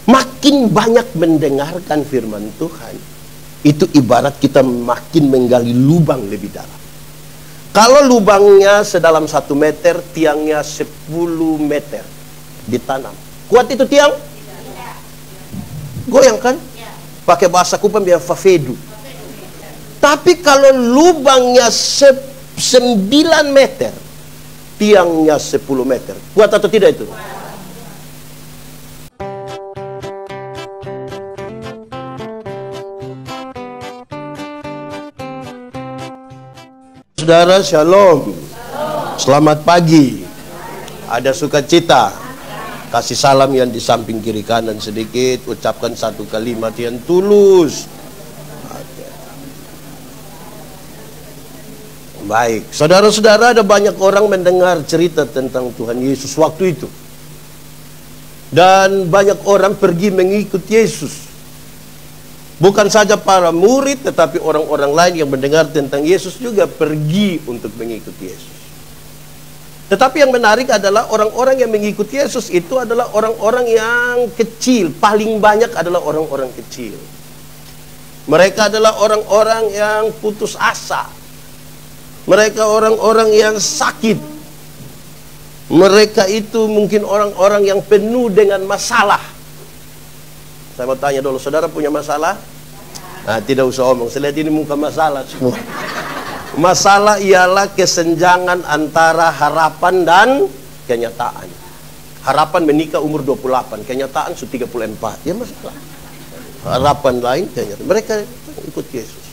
Makin banyak mendengarkan firman Tuhan, itu ibarat kita makin menggali lubang lebih dalam. Kalau lubangnya sedalam 1 meter, tiangnya 10 meter ditanam, kuat itu tiang? Goyang kan? Pakai bahasa Kupang biar fafedu. Tapi kalau lubangnya 9 meter, tiangnya 10 meter, kuat atau tidak itu? Saudara, shalom. Selamat pagi. Ada sukacita. Kasih salam yang di samping kiri kanan sedikit. Ucapkan satu kalimat yang tulus. Baik, saudara-saudara, ada banyak orang mendengar cerita tentang Tuhan Yesus waktu itu. Dan banyak orang pergi mengikut Yesus. Bukan saja para murid, tetapi orang-orang lain yang mendengar tentang Yesus juga pergi untuk mengikuti Yesus. Tetapi yang menarik adalah orang-orang yang mengikuti Yesus itu adalah orang-orang yang kecil. Paling banyak adalah orang-orang kecil. Mereka adalah orang-orang yang putus asa. Mereka orang-orang yang sakit. Mereka itu mungkin orang-orang yang penuh dengan masalah. Saya mau tanya dulu, saudara punya masalah? Nah, tidak usah omong, saya lihat ini muka masalah semua. Masalah ialah kesenjangan antara harapan dan kenyataan. Harapan menikah umur 28, kenyataan sudah 34. Ya masalah. Harapan lain kenyataan. Mereka ikut Yesus.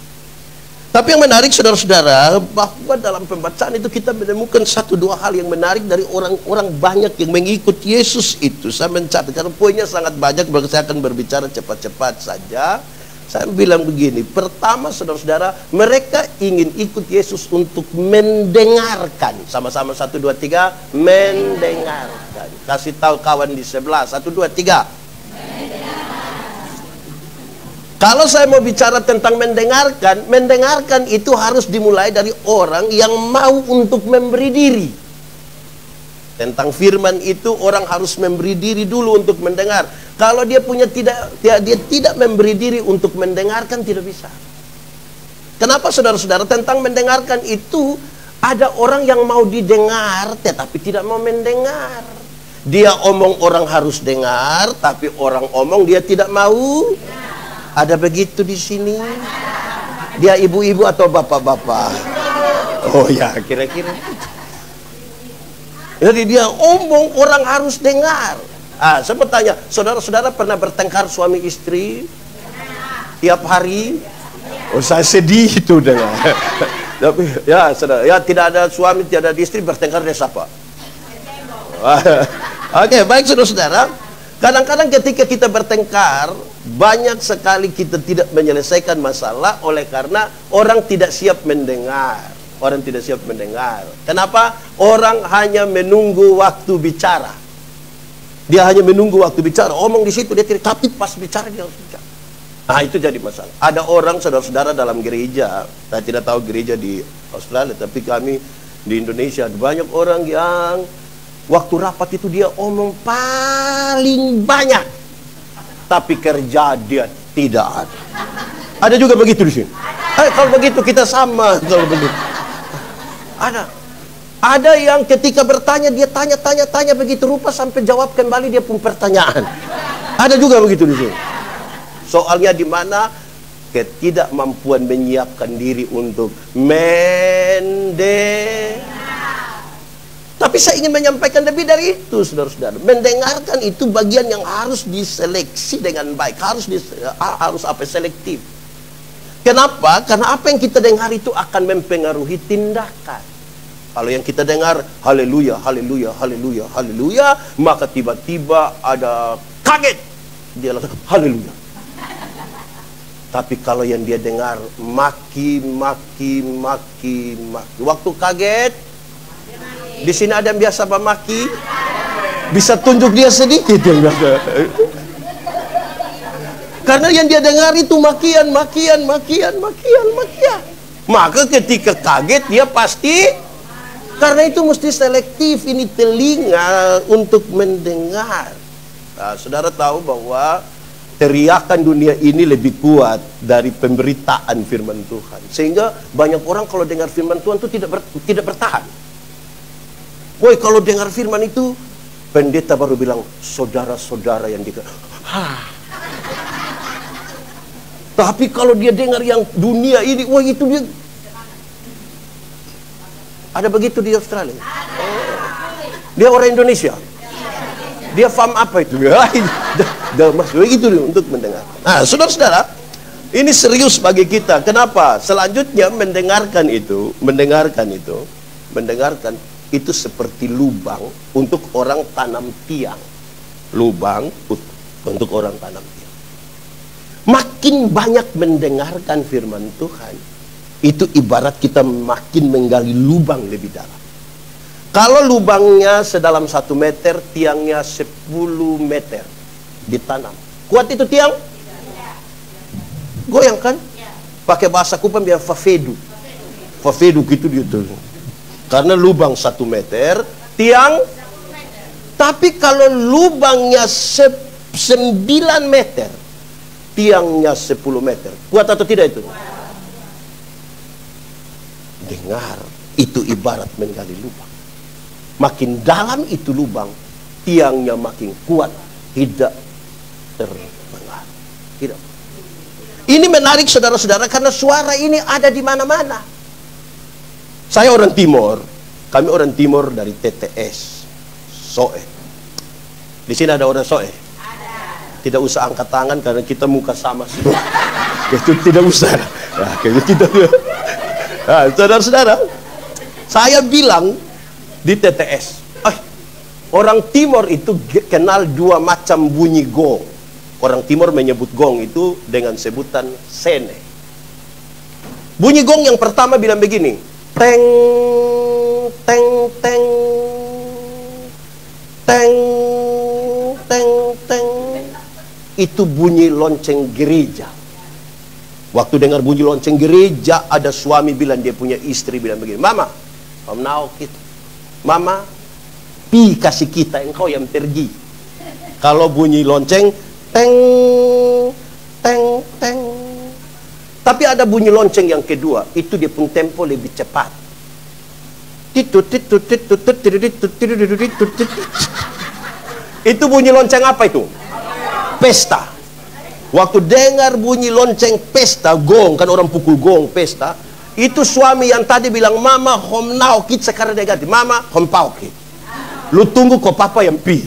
Tapi yang menarik saudara-saudara, bahwa dalam pembacaan itu kita menemukan 1-2 hal yang menarik dari orang-orang banyak yang mengikut Yesus itu. Saya mencatat, karena poinnya sangat banyak, saya akan berbicara cepat-cepat saja. Saya bilang begini, pertama saudara-saudara, mereka ingin ikut Yesus untuk mendengarkan. Sama-sama 1, 2, 3, mendengarkan. Kasih tahu kawan di sebelah, 1, 2, 3. Kalau saya mau bicara tentang mendengarkan, mendengarkan itu harus dimulai dari orang yang mau untuk memberi diri. Tentang firman itu orang harus memberi diri dulu untuk mendengar. Kalau dia tidak memberi diri untuk mendengarkan, tidak bisa. Kenapa saudara-saudara? Tentang mendengarkan itu ada orang yang mau didengar tetapi tidak mau mendengar. Dia omong orang harus dengar, tapi orang omong dia tidak mau. Ada begitu di sini? Dia ibu-ibu atau bapak-bapak? Oh ya, kira-kira. Jadi dia omong orang harus dengar. Saya mau tanya, saudara-saudara pernah bertengkar suami istri tiap hari? Oh, saya sedih itu dengar. Tapi ya, saudara, ya tidak ada suami, tidak ada istri, bertengkar dia siapa? Oke, baik saudara-saudara. Kadang-kadang ketika kita bertengkar, banyak sekali kita tidak menyelesaikan masalah oleh karena orang tidak siap mendengar. Orang tidak siap mendengar. Kenapa? Orang hanya menunggu waktu bicara. Dia hanya menunggu waktu bicara. Omong di situ, dia tidak, tapi pas bicara dia harus bicara. Nah, itu jadi masalah. Ada orang, saudara-saudara, dalam gereja, saya tidak tahu gereja di Australia, tapi kami di Indonesia, ada banyak orang yang waktu rapat itu dia omong paling banyak, tapi kerja dia tidak ada. Ada juga begitu di sini. Kalau begitu kita sama. Kalau begitu ada yang ketika bertanya dia tanya begitu rupa sampai jawab kembali dia pun pertanyaan. Ada juga begitu di sini. Soalnya di mana ketidakmampuan menyiapkan diri untuk Tapi saya ingin menyampaikan lebih dari itu, saudara-saudara. Mendengarkan itu bagian yang harus diseleksi dengan baik, harus selektif. Kenapa? Karena apa yang kita dengar itu akan mempengaruhi tindakan. Kalau yang kita dengar haleluya, haleluya, haleluya, haleluya, maka tiba-tiba ada kaget, dia langsung haleluya. Tapi kalau yang dia dengar maki, waktu kaget, di sini ada yang biasa memaki, bisa tunjuk dia sedikit yang biasa. Karena yang dia dengar itu makian. Maka ketika kaget dia pasti, karena itu mesti selektif ini telinga untuk mendengar. Nah, saudara tahu bahwa teriakan dunia ini lebih kuat dari pemberitaan firman Tuhan. Sehingga banyak orang kalau dengar firman Tuhan itu tidak bertahan. Woi, kalau dengar firman itu, pendeta baru bilang, saudara-saudara yang Tapi kalau dia dengar yang dunia ini, wah itu dia. Ada begitu di Australia. Dia orang Indonesia. Dia faham apa itu? Maksudnya itu untuk mendengar. Nah, saudara-saudara, ini serius bagi kita. Kenapa? Selanjutnya mendengarkan itu seperti lubang untuk orang tanam tiang. Lubang untuk orang tanam tiang. Makin banyak mendengarkan firman Tuhan, itu ibarat kita makin menggali lubang lebih dalam. Kalau lubangnya sedalam 1 meter, tiangnya 10 meter ditanam. Kuat itu tiang? Goyang kan? Pakai bahasa Kupang biar fafedu. Fafedu gitu dia tuh. Karena lubang 1 meter, tiang. Tapi kalau lubangnya 9 meter, tiangnya 10 meter. Kuat atau tidak itu? Dengar, itu ibarat menggali lubang. Makin dalam itu lubang, tiangnya makin kuat, tidak terpengaruh. Tidak. Ini menarik saudara-saudara karena suara ini ada di mana-mana. Saya orang Timur, kami orang Timur dari TTS, Soe. Di sini ada orang Soe? Tidak usah angkat tangan karena kita muka sama semua. Itu tidak usah. Nah, kita. Nah, saudara-saudara, saya bilang di TTS, orang Timur itu kenal 2 macam bunyi gong. Orang Timur menyebut gong itu dengan sebutan sene. Bunyi gong yang pertama bilang begini, teng, teng, teng, teng, teng, teng. Itu bunyi lonceng gereja. Waktu dengar bunyi lonceng gereja, ada suami bilang dia punya istri bilang begini, Mama, Mama, pi kasih kita, engkau yang pergi. Kalau bunyi lonceng, teng, teng, teng. Tapi ada bunyi lonceng yang kedua, itu dia pun tempo lebih cepat. Itu bunyi lonceng apa itu? Pesta. Waktu dengar bunyi lonceng pesta, gong, kan orang pukul gong, pesta. Itu suami yang tadi bilang, Mama, hom now kit sekarang dia ganti, Mama, hom pau kit. Lu tunggu kok papa yang pi.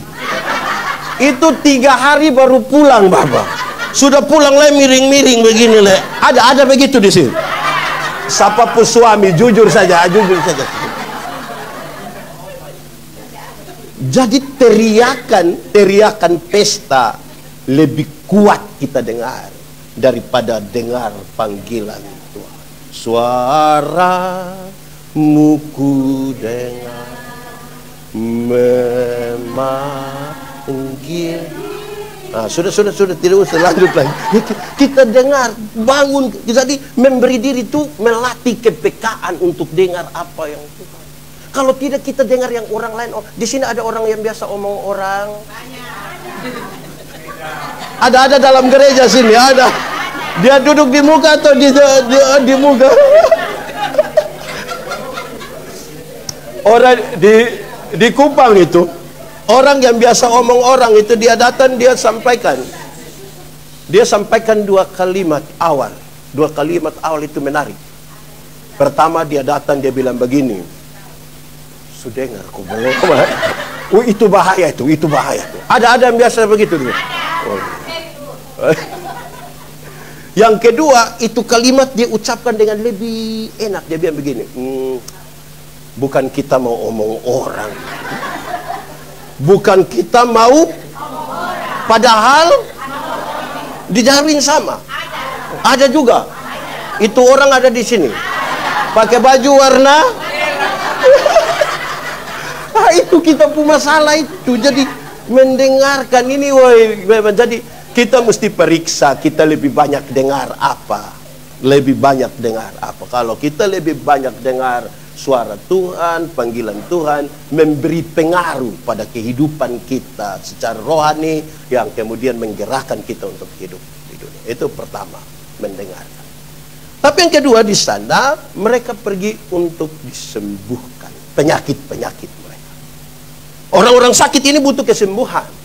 Itu 3 hari baru pulang, Bapak. Sudah pulang le miring-miring begini le. Ada begitu di sini. Siapapun suami, jujur saja. Jadi teriakan pesta lebih kuat kita dengar daripada dengar panggilan Tuhan. Suaramu ku dengar memanggil. Nah, sudah tidak usah lanjut lagi. Kita dengar, bangun. Jadi memberi diri itu melatih kepekaan untuk dengar apa yang Tuhan. Kalau tidak kita dengar yang orang lain. Oh, di sini ada orang yang biasa omong orang. Ada dalam gereja sini ada. Dia duduk di muka atau di muka. Orang di Kupang itu, orang yang biasa omong orang itu dia datang, dia sampaikan 2 kalimat awal. 2 kalimat awal itu menarik. Pertama dia datang, dia bilang begini, sudengar ku belum. Itu bahaya itu. Ada yang biasa begitu dia. Yang kedua, itu kalimat dia ucapkan dengan lebih enak. Dia bilang begini, bukan kita mau omong orang. Bukan kita mau, padahal dijamin sama. Ada juga. Itu orang ada di sini. Pakai baju warna. Itu kita punya masalah itu. Jadi mendengarkan ini, jadi kita mesti periksa kita lebih banyak dengar apa. Kalau kita lebih banyak dengar suara Tuhan, panggilan Tuhan memberi pengaruh pada kehidupan kita secara rohani yang kemudian menggerakkan kita untuk hidup di dunia. Itu pertama, mendengarkan. Tapi yang kedua, di sana mereka pergi untuk disembuhkan penyakit-penyakit mereka. Orang-orang sakit ini butuh kesembuhan.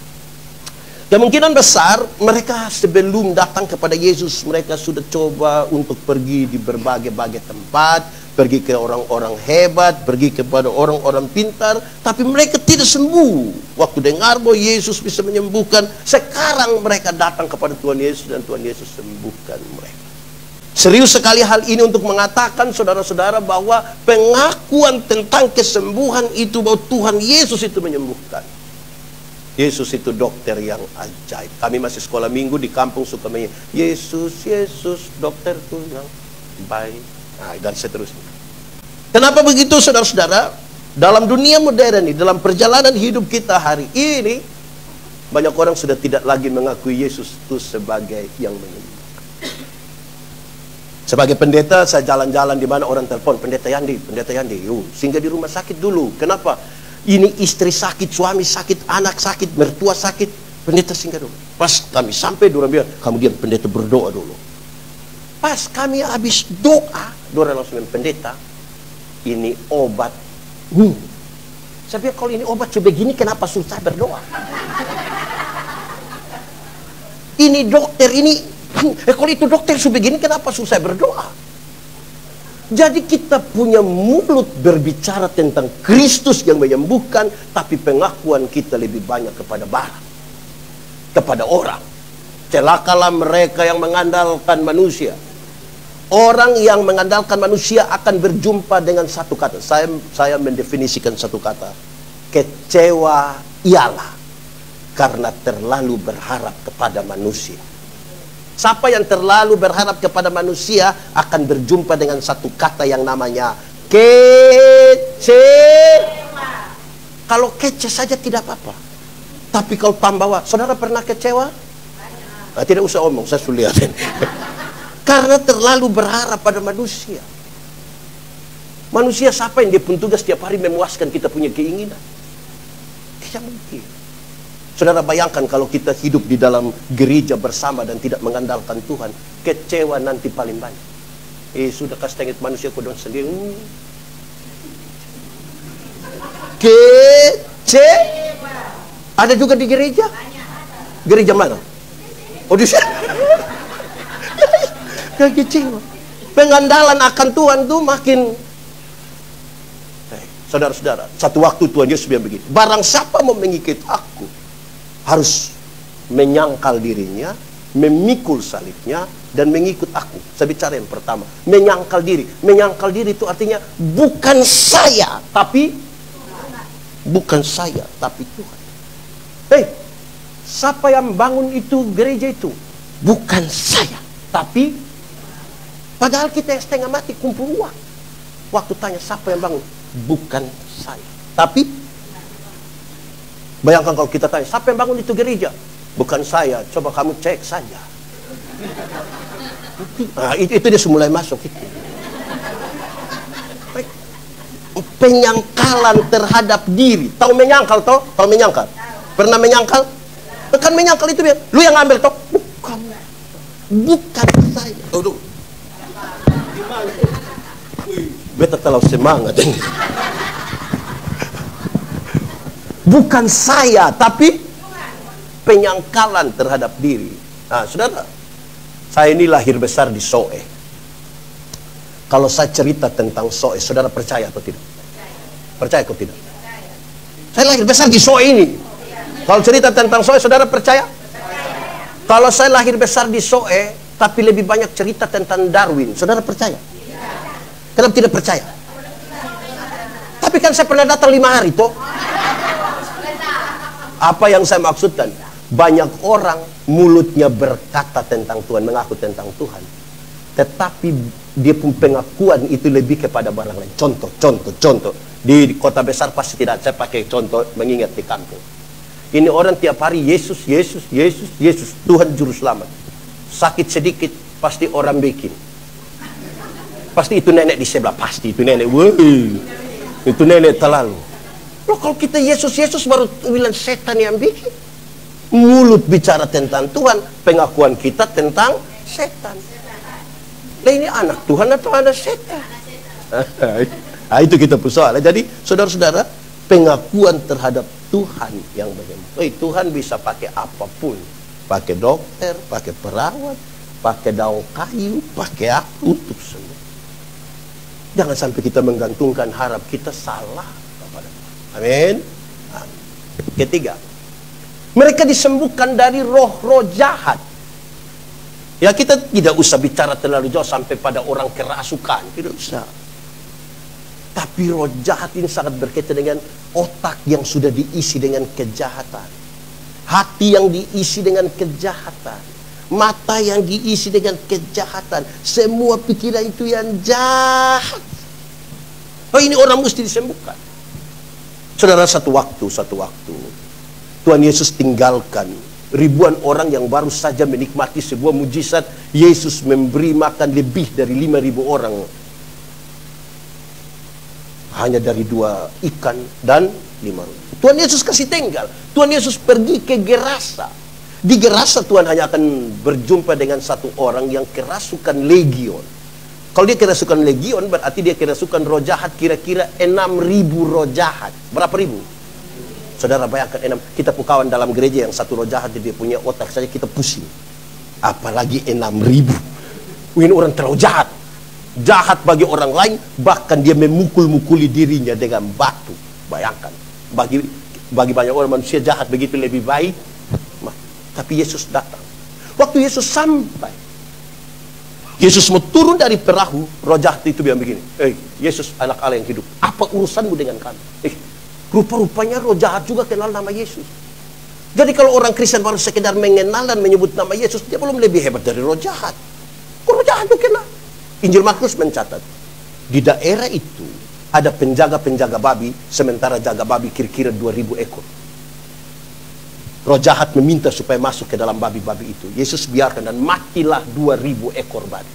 Kemungkinan besar mereka sebelum datang kepada Yesus, mereka sudah coba untuk pergi di berbagai-bagai tempat, pergi ke orang-orang hebat, pergi kepada orang-orang pintar, tapi mereka tidak sembuh. Waktu dengar bahwa Yesus bisa menyembuhkan, sekarang mereka datang kepada Tuhan Yesus dan Tuhan Yesus sembuhkan mereka. Serius sekali hal ini untuk mengatakan saudara-saudara bahwa pengakuan tentang kesembuhan itu bahwa Tuhan Yesus itu menyembuhkan. Yesus itu dokter yang ajaib. Kami masih sekolah minggu di kampung suka menyanyi, Yesus, Yesus, dokterku yang baik. Nah, dan seterusnya. Kenapa begitu saudara-saudara? Dalam dunia modern ini, dalam perjalanan hidup kita hari ini, banyak orang sudah tidak lagi mengakui Yesus itu sebagai yang menyembuhkan. Sebagai pendeta, saya jalan-jalan di mana orang telepon, pendeta Yandi, singgah di rumah sakit dulu. Kenapa? Ini istri sakit, suami sakit, anak sakit, mertua sakit, pendeta singgah dulu. Pas kami sampai, dorang bilang, kamu diam, pendeta berdoa dulu. Pas kami habis doa, dorang langsung bilang, pendeta, ini obat. Saya bilang, kalau ini obat sebegini, kenapa susah berdoa? Ini dokter, kalau itu dokter sebegini, kenapa susah berdoa? Jadi kita punya mulut berbicara tentang Kristus yang menyembuhkan, tapi pengakuan kita lebih banyak kepada barang, kepada orang. Celakalah mereka yang mengandalkan manusia. Orang yang mengandalkan manusia akan berjumpa dengan satu kata. Saya mendefinisikan satu kata. Kecewa ialah karena terlalu berharap kepada manusia. Siapa yang terlalu berharap kepada manusia akan berjumpa dengan satu kata yang namanya kecewa. Kalau kece saja tidak apa-apa. Tapi kalau tambah, saudara pernah kecewa? Nah, tidak usah omong, saya sudah lihat. Karena terlalu berharap pada manusia. Manusia siapa yang dia pun tugas setiap hari memuaskan kita punya keinginan? Tidak mungkin. Saudara bayangkan kalau kita hidup di dalam gereja bersama dan tidak mengandalkan Tuhan, kecewa nanti paling banyak. Sudah kasih tengit manusia kodong sendiri. Kecewa. Ada juga di gereja? Gereja mana? Oh, di sana. Kecewa. Pengandalan akan Tuhan tuh makin. Saudara-saudara, satu waktu Tuhan Yesus bilang begini, barang siapa mau mengikut aku, harus menyangkal dirinya, memikul salibnya, dan mengikut aku. Saya bicara yang pertama, menyangkal diri. Menyangkal diri itu artinya bukan saya, tapi Tuhan. Siapa yang bangun itu gereja itu? Bukan saya, tapi padahal kita yang setengah mati kumpul uang. Waktu tanya siapa yang bangun? Bukan saya, tapi bayangkan kalau kita tanya, siapa yang bangun itu gereja? Bukan saya, coba kamu cek saja. Nah, itu dia mulai masuk itu. Penyangkalan terhadap diri. Tahu menyangkal toh? Tahu menyangkal? Pernah menyangkal? Kan menyangkal itu dia. Lu yang ngambil toh? Bukan saya. Aduh. Beta terlalu semangat ini. Bukan saya, tapi penyangkalan terhadap diri. Nah, saudara, saya ini lahir besar di Soe. Kalau saya cerita tentang Soe, saudara percaya atau tidak? Percaya atau tidak? Saya lahir besar di Soe ini. Kalau cerita tentang Soe, saudara percaya? Kalau saya lahir besar di Soe, tapi lebih banyak cerita tentang Darwin, saudara percaya? Kenapa tidak percaya? Tapi kan saya pernah datang 5 hari, toh. Apa yang saya maksudkan? Banyak orang mulutnya berkata tentang Tuhan, mengaku tentang Tuhan, tetapi dia pun pengakuan itu lebih kepada barang lain. Contoh. Di kota besar pasti tidak. Saya pakai contoh mengingat di kampung. Ini orang tiap hari Yesus, Tuhan Juru Selamat. Sakit sedikit pasti orang bikin. Pasti itu nenek di sebelah, pasti itu nenek. Woi, itu nenek terlalu. Loh, kalau kita Yesus baru bilang setan yang bikin. Mulut bicara tentang Tuhan, pengakuan kita tentang setan. Nah, ini anak Tuhan atau anak setan? Nah, itu kita persoalan. Jadi saudara-saudara, pengakuan terhadap Tuhan yang bagaimana? Tuhan bisa pakai apapun, pakai dokter, pakai perawat, pakai daun kayu, pakai aku, untuk semua. Jangan sampai kita menggantungkan harap kita salah kepada Tuhan. Amin. Nah, ketiga, mereka disembuhkan dari roh-roh jahat. Ya, kita tidak usah bicara terlalu jauh sampai pada orang kerasukan, tidak usah. Tapi roh jahat ini sangat berkaitan dengan otak yang sudah diisi dengan kejahatan, hati yang diisi dengan kejahatan, mata yang diisi dengan kejahatan, semua pikiran itu yang jahat. Oh, ini orang mesti disembuhkan. Saudara, satu waktu Tuhan Yesus tinggalkan ribuan orang yang baru saja menikmati sebuah mujizat. Yesus memberi makan lebih dari 5.000 orang hanya dari 2 ikan dan 5 roti. Tuhan Yesus kasih tinggal. Tuhan Yesus pergi ke Gerasa. Di Gerasa Tuhan hanya akan berjumpa dengan satu orang yang kerasukan legion. Kalau dia kerasukan legion, berarti dia kerasukan roh jahat, kira-kira 6.000 roh jahat. Berapa ribu? Saudara bayangkan, kita kawan dalam gereja yang satu roh jahat, dia punya otak saja kita pusing. Apalagi 6.000. Ini orang terlalu jahat. Jahat bagi orang lain, bahkan dia memukul-mukuli dirinya dengan batu. Bayangkan, bagi banyak orang manusia jahat begitu lebih baik. Tapi Yesus datang. Waktu Yesus sampai, Yesus mau turun dari perahu, roh jahat itu bilang begini, Yesus anak Allah yang hidup, apa urusanmu dengan kami? Rupa-rupanya roh jahat juga kenal nama Yesus. Jadi kalau orang Kristen baru sekedar mengenal dan menyebut nama Yesus, dia belum lebih hebat dari roh jahat. Kok roh jahat itu kenal? Injil Markus mencatat, di daerah itu ada penjaga-penjaga babi, sementara jaga babi kira-kira 2.000 ekor. Roh jahat meminta supaya masuk ke dalam babi-babi itu. Yesus biarkan dan matilah 2.000 ekor babi.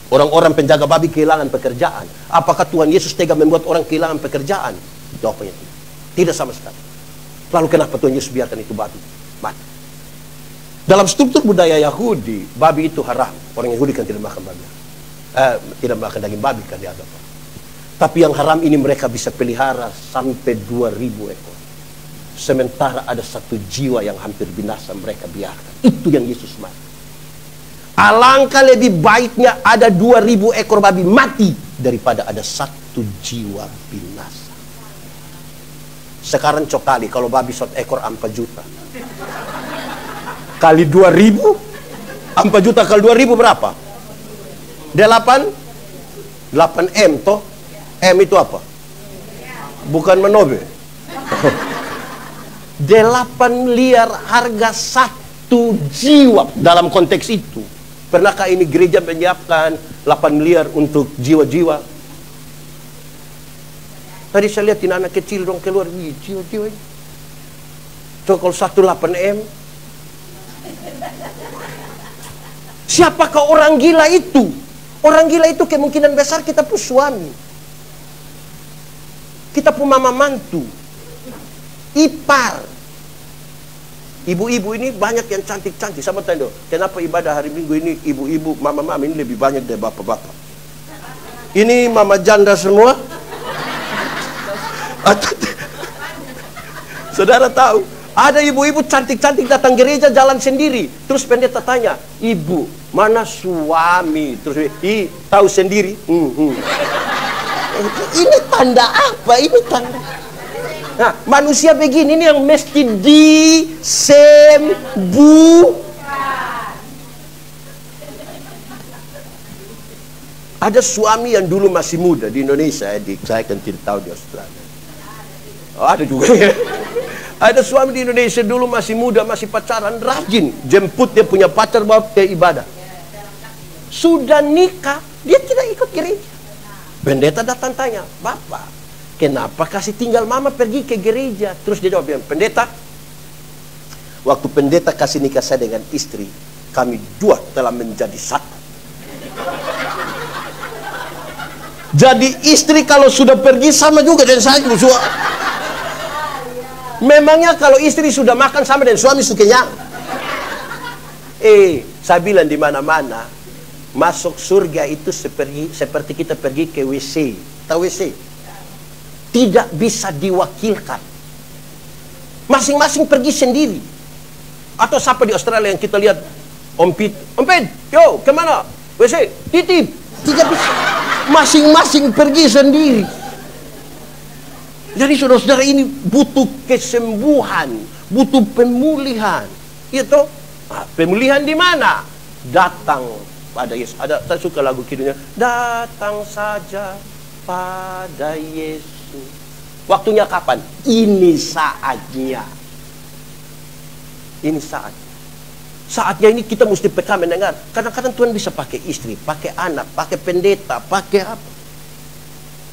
Orang-orang penjaga babi kehilangan pekerjaan. Apakah Tuhan Yesus tega membuat orang kehilangan pekerjaan? Jawabannya tidak. Tidak sama sekali. Lalu kenapa Tuhan Yesus biarkan itu babi mati? Dalam struktur budaya Yahudi, babi itu haram. Orang Yahudi kan tidak makan babi. Tidak makan daging babi kan dianggap. Tapi yang haram ini mereka bisa pelihara sampai 2.000 ekor. Sementara ada satu jiwa yang hampir binasa, mereka biarkan. Itu yang Yesus mati. Alangkah lebih baiknya ada 2.000 ekor babi mati daripada ada satu jiwa binasa. Sekarang cokali kalau babi 1 ekor 4 juta. Kali 2.000, 4 juta kali 2.000 berapa? 8 M toh. M itu apa? Bukan menobe. 8 miliar harga satu jiwa dalam konteks itu. Pernahkah ini gereja menyiapkan 8 miliar untuk jiwa-jiwa? Tadi saya lihat anak kecil dong keluar, jiwa-jiwa ini. So kalau 8 M, siapakah orang gila itu? Orang gila itu kemungkinan besar kita pun suami, kita pun mama mantu, ipar. Ibu-ibu ini banyak yang cantik-cantik. Sama tanya, kenapa ibadah hari Minggu ini ibu-ibu, mama-mama ini lebih banyak dari bapak-bapak? Ini mama janda semua. Saudara tahu, ada ibu-ibu cantik-cantik datang gereja jalan sendiri. Terus pendeta tanya, ibu, mana suami? Terus, tahu sendiri. Ini tanda apa? Ini tanda. Nah, manusia begini ini yang mesti disembuhkan. Ada suami yang dulu masih muda di Indonesia, saya kan tidak tahu di Australia. Oh, ada juga ya. Ada suami di Indonesia dulu masih muda, masih pacaran, rajin jemput dia punya pacar bawa ke ibadah. Sudah nikah, dia tidak ikut gereja. Pendeta datang tanya, Bapak, kenapa kasih tinggal mama pergi ke gereja? Terus dia jawab, pendeta, waktu pendeta kasih nikah saya dengan istri, kami dua telah menjadi satu. Jadi istri kalau sudah pergi sama juga dengan saya. Memangnya kalau istri sudah makan sama dengan suami suka kenyang? Saya bilang di mana-mana masuk surga itu seperti kita pergi ke WC. Tahu WC? Tidak bisa diwakilkan. Masing-masing pergi sendiri. Atau siapa di Australia yang kita lihat, Om Pit, yo kemana? WC, titip. Tidak bisa. Masing-masing pergi sendiri. Jadi saudara-saudara ini butuh kesembuhan, butuh pemulihan. Itu pemulihan di mana? Datang pada Yesus. Saya suka lagu kidungnya. Datang saja pada Yesus. Waktunya kapan? Ini saatnya. Ini saatnya. Saatnya ini kita mesti peka mendengar. Kadang-kadang Tuhan bisa pakai istri, pakai anak, pakai pendeta, pakai apa.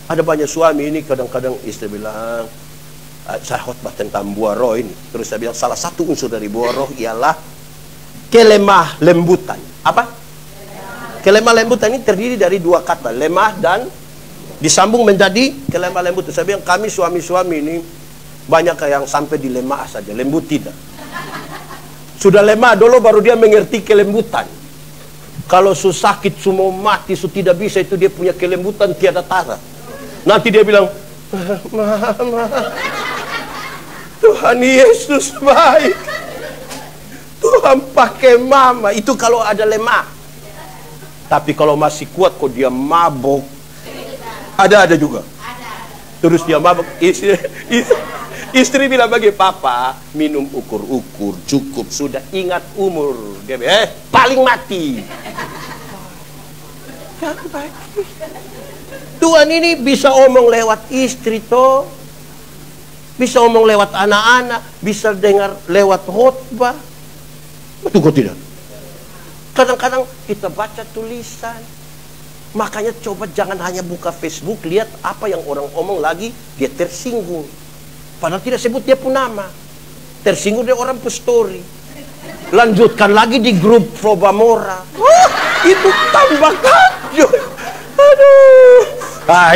Ada banyak suami ini kadang-kadang istri bilang, saya khotbah tentang buah roh ini. Terus saya bilang salah satu unsur dari buah roh ialah kelemah lembutan. Apa? Kelemah lembutan ini terdiri dari dua kata, lemah dan disambung menjadi kelemah lembutan. Saya bilang kami suami-suami ini banyak yang sampai di lemah saja, lembut tidak. Sudah lemah dulu baru dia mengerti kelembutan. Kalau sakit semua mati, tidak bisa, itu dia punya kelembutan tiada tara. Nanti dia bilang, Mama, Tuhan Yesus baik. Tuhan pakai mama. Itu kalau ada lemah. Tapi kalau masih kuat kok dia mabok. Ada juga. Terus dia mabok. Istri bilang bagi papa, minum ukur-ukur, cukup, sudah ingat umur. Dia bilang, paling mati. Tuhan ini bisa omong lewat istri toh, bisa omong lewat anak-anak, bisa dengar lewat khotbah. Betul kok tidak? Kadang-kadang kita baca tulisan. Makanya coba jangan hanya buka Facebook, lihat apa yang orang omong lagi, dia tersinggung. Padahal tidak sebut dia pun nama. Tersinggung dia orang story. Lanjutkan lagi di grup Probamora. Itu tambah kacau. Aduh.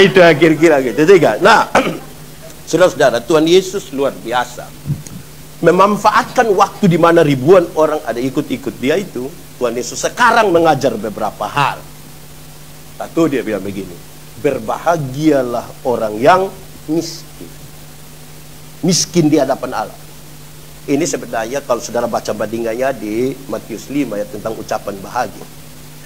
Itu kira-kira gitu. Nah, saudara-saudara, Tuhan Yesus luar biasa. Memanfaatkan waktu di mana ribuan orang ada ikut-ikut dia itu. Tuhan Yesus sekarang mengajar beberapa hal. Satu dia bilang begini. Berbahagialah orang yang miskin. Miskin di hadapan Allah. Ini sebenarnya kalau saudara baca bandingannya di Matius 5 ya, tentang ucapan bahagia.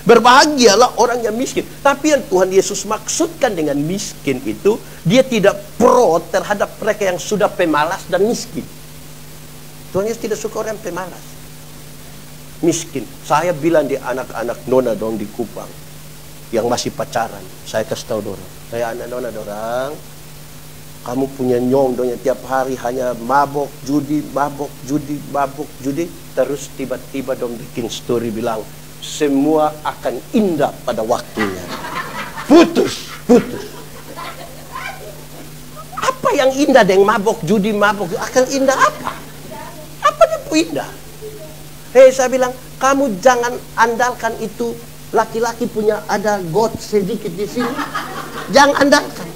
Berbahagialah orang yang miskin. Tapi yang Tuhan Yesus maksudkan dengan miskin itu, dia tidak pro terhadap mereka yang sudah pemalas dan miskin. Tuhan Yesus tidak suka orang pemalas, miskin. Saya bilang di anak-anak nona dong di Kupang yang masih pacaran, saya kasih tahu dorang, saya anak nona dorang, kamu punya nyong dong yang tiap hari hanya mabok judi, terus tiba-tiba dong bikin story bilang semua akan indah pada waktunya. Putus. Apa yang indah dengan mabok judi, akan indah apa? Apa dia pun indah? Saya bilang kamu jangan andalkan itu laki-laki punya ada God sedikit di sini. Jangan andalkan.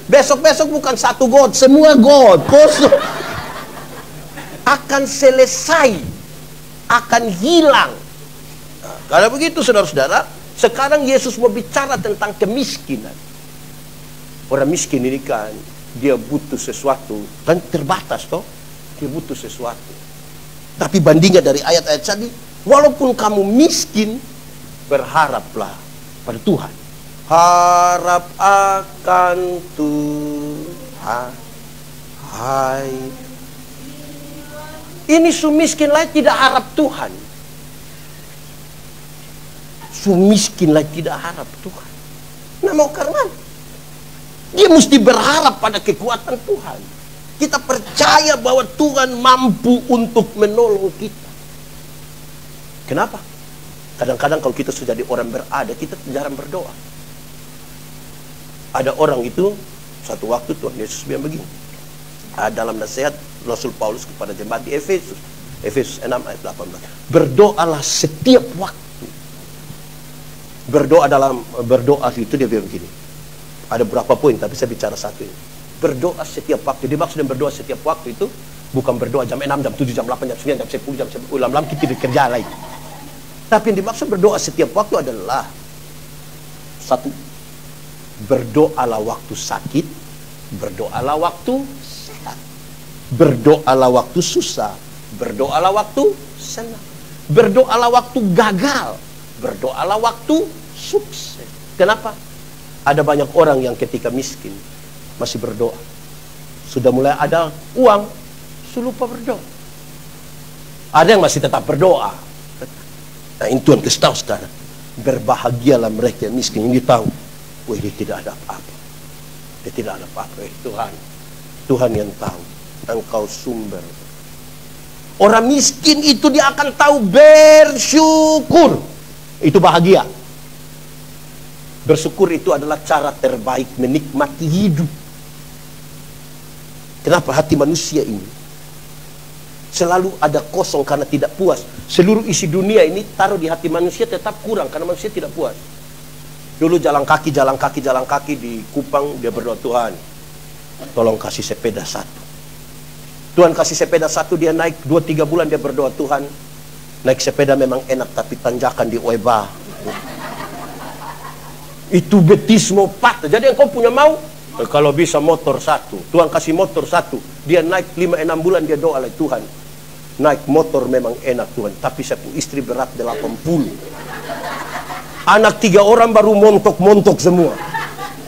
Besok-besok bukan satu God, semua God, kosong. Akan selesai, akan hilang. Nah, kalau begitu saudara-saudara, sekarang Yesus mau bicara tentang kemiskinan. Orang miskin ini kan, dia butuh sesuatu, kan terbatas toh, dia butuh sesuatu. Tapi bandingnya dari ayat-ayat tadi, walaupun kamu miskin, berharaplah pada Tuhan. Harap akan Tuhan. Hai. Ini sumiskin lain tidak harap Tuhan. Sumiskin lain tidak harap Tuhan. Nah mau karena dia mesti berharap pada kekuatan Tuhan. Kita percaya bahwa Tuhan mampu untuk menolong kita. Kenapa? Kadang-kadang kalau kita sudah jadi orang berada, kita jarang berdoa. Ada orang itu, satu waktu Tuhan Yesus bilang begini. Dalam nasihat Rasul Paulus kepada jemaat di Efesus. Efesus 6 ayat 18. Berdoalah setiap waktu. Berdoa itu dia bilang begini. Ada berapa poin, tapi saya bicara satu ini. Berdoa setiap waktu. Dimaksud dengan berdoa setiap waktu itu bukan berdoa jam 6, jam 7, jam 8, jam 9, jam 10, jam 11, ulam-ulam kita bekerja lagi. Tapi yang dimaksud berdoa setiap waktu adalah satu, berdoalah waktu sakit, berdoalah waktu sehat, berdoalah waktu susah, berdoalah waktu senang, berdoalah waktu gagal, berdoalah waktu sukses. Kenapa? Ada banyak orang yang ketika miskin masih berdoa. Sudah mulai ada uang, lupa berdoa. Ada yang masih tetap berdoa. Nah, ini Tuhan kasih tahu sekarang. Berbahagialah mereka yang miskin. Ini tahu, wah, dia tidak ada apa-apa. Dia tidak ada apa-apa. Tuhan, Tuhan yang tahu. Engkau sumber. Orang miskin itu dia akan tahu bersyukur. Itu bahagia. Bersyukur itu adalah cara terbaik menikmati hidup. Kenapa hati manusia ini selalu ada kosong karena tidak puas? Seluruh isi dunia ini taruh di hati manusia tetap kurang karena manusia tidak puas. Dulu jalan kaki di Kupang, dia berdoa, Tuhan, tolong kasih sepeda satu. Tuhan kasih sepeda satu, dia naik 2-3 bulan dia berdoa, Tuhan, naik sepeda memang enak tapi tanjakan di Oeba. Itu betis mau patah. Jadi engkau punya mau, kalau bisa motor satu. Tuhan kasih motor satu. Dia naik 5-6 bulan dia doa lagi, Tuhan, naik motor memang enak Tuhan, tapi saya punya istri berat 80. Anak 3 orang baru montok-montok semua.